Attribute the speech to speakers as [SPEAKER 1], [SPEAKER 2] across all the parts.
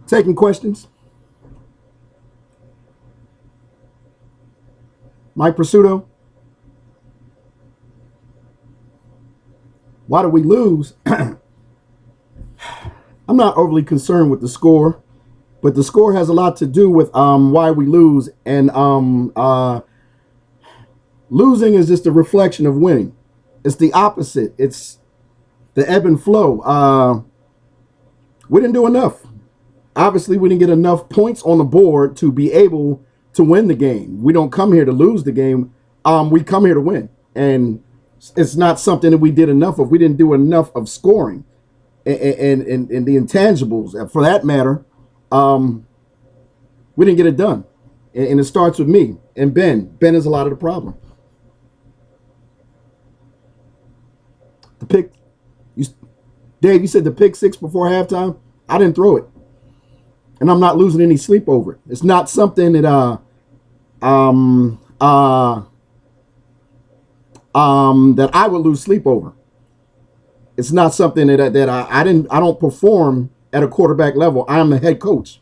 [SPEAKER 1] Taking questions. Mike Pursuto. Why do we lose? I'm not overly concerned with the score, but the score has a lot to do with why we lose. And losing is just a reflection of winning. It's the opposite. It's the ebb and flow. We didn't do enough. Obviously, we didn't get enough points on the board to be able to win the game. We don't come here to lose the game. We come here to win. And it's not something that we did enough of. We didn't do enough of scoring and the intangibles. For that matter, we didn't get it done. And it starts with me and Ben. Ben is a lot of the problem. The pick, Dave, you said the pick six before halftime. I didn't throw it. And I'm not losing any sleep over it. It's not something that that I would lose sleep over. It's not something that I don't perform at a quarterback level. I am the head coach.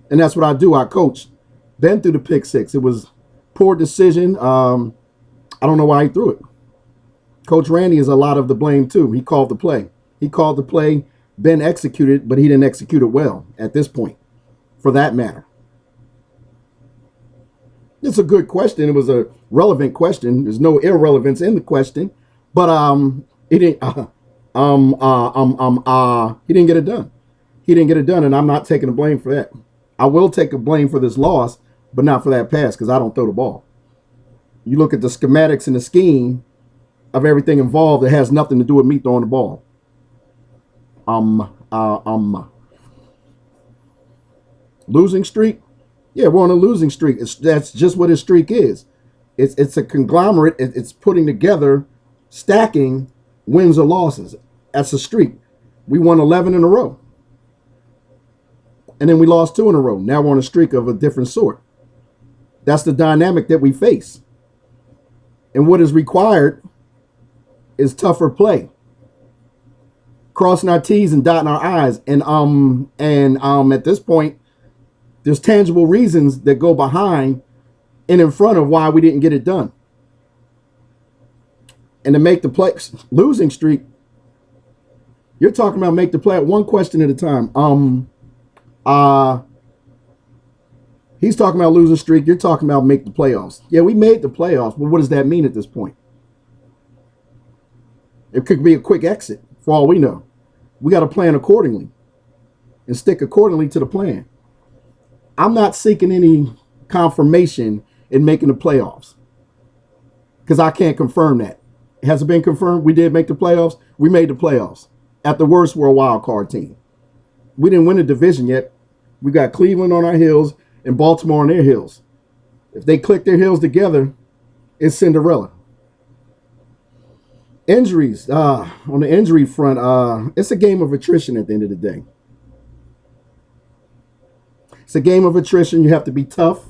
[SPEAKER 1] And that's what I do. I coach. Ben threw the pick six. It was poor decision. I don't know why he threw it. Coach Randy is a lot of the blame too. He called the play. Ben executed, but he didn't execute it well at this point, for that matter. It's a good question. It was a relevant question. There's no irrelevance in the question, but he didn't. He didn't get it done. He didn't get it done, and I'm not taking the blame for that. I will take a blame for this loss, but not for that pass because I don't throw the ball. You look at the schematics and the scheme of everything involved. It has nothing to do with me throwing the ball. Losing streak? Yeah, we're on a losing streak. That's just what a streak is. It's a conglomerate. It's putting together, stacking wins or losses. That's a streak. We won 11 in a row. And then we lost 2 in a row. Now we're on a streak of a different sort. That's the dynamic that we face. And what is required is tougher play. Crossing our T's and dotting our I's. And at this point, there's tangible reasons that go behind and in front of why we didn't get it done. And to make the play, losing streak, you're talking about make the play at one question at a time. He's talking about losing streak. You're talking about make the playoffs. Yeah, we made the playoffs, but what does that mean at this point? It could be a quick exit, for all we know. We got to plan accordingly and stick accordingly to the plan. I'm not seeking any confirmation in making the playoffs because I can't confirm that. Has it been confirmed? We did make the playoffs. We made the playoffs. At the worst, we're a wild card team. We didn't win the division yet. We got Cleveland on our heels and Baltimore on their heels. If they click their heels together, it's Cinderella. Injuries. On the injury front, it's a game of attrition at the end of the day. It's a game of attrition. You have to be tough.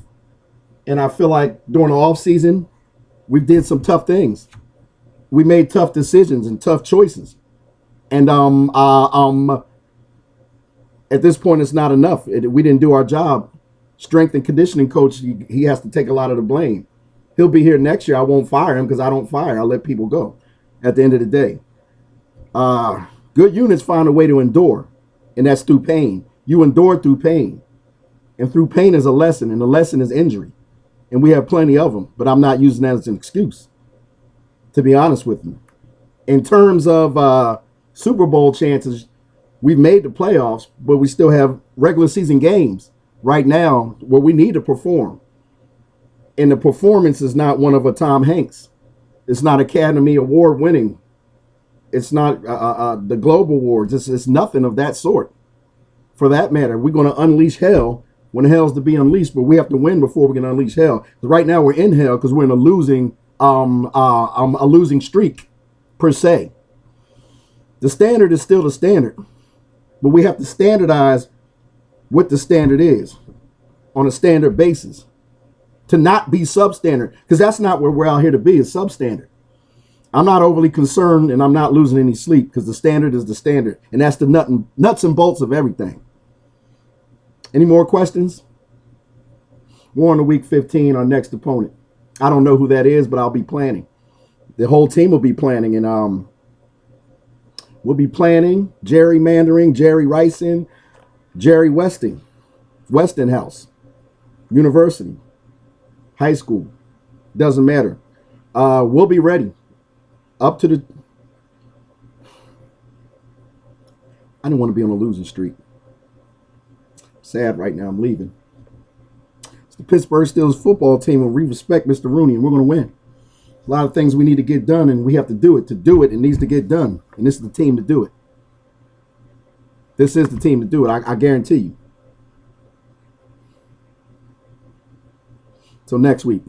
[SPEAKER 1] And I feel like during the offseason, we did some tough things. We made tough decisions and tough choices. And at this point, it's not enough. We didn't do our job. Strength and conditioning coach, he has to take a lot of the blame. He'll be here next year. I won't fire him because I don't fire. I let people go at the end of the day. Good units find a way to endure, and that's through pain. You endure through pain. And through pain is a lesson, and the lesson is injury. And we have plenty of them, but I'm not using that as an excuse, to be honest with you. In terms of Super Bowl chances, we've made the playoffs, but we still have regular season games right now where we need to perform. And the performance is not one of a Tom Hanks. It's not Academy Award winning. It's not the Globe Awards. It's nothing of that sort. For that matter, we're going to unleash hell when hell's to be unleashed, but we have to win before we can unleash hell. Right now we're in hell because we're in a losing streak, per se. The standard is still the standard, but we have to standardize what the standard is on a standard basis to not be substandard, because that's not where we're out here to be, is substandard. I'm not overly concerned, and I'm not losing any sleep because the standard is the standard, and that's the nuts and bolts of everything. Any more questions? We're on to week 15, our next opponent. I don't know who that is, but I'll be planning. The whole team will be planning, and we'll be planning, gerrymandering, Jerry Ricing, Jerry Westinghouse, University, high school, doesn't matter. We'll be ready. Up to the... I didn't want to be on a losing streak. Sad right now, I'm leaving. It's the Pittsburgh Steelers football team, and we respect Mr. Rooney, and we're going to win. A lot of things we need to get done, and we have to do it. To do it, it needs to get done. And this is the team to do it. This is the team to do it. I guarantee you. Till next week.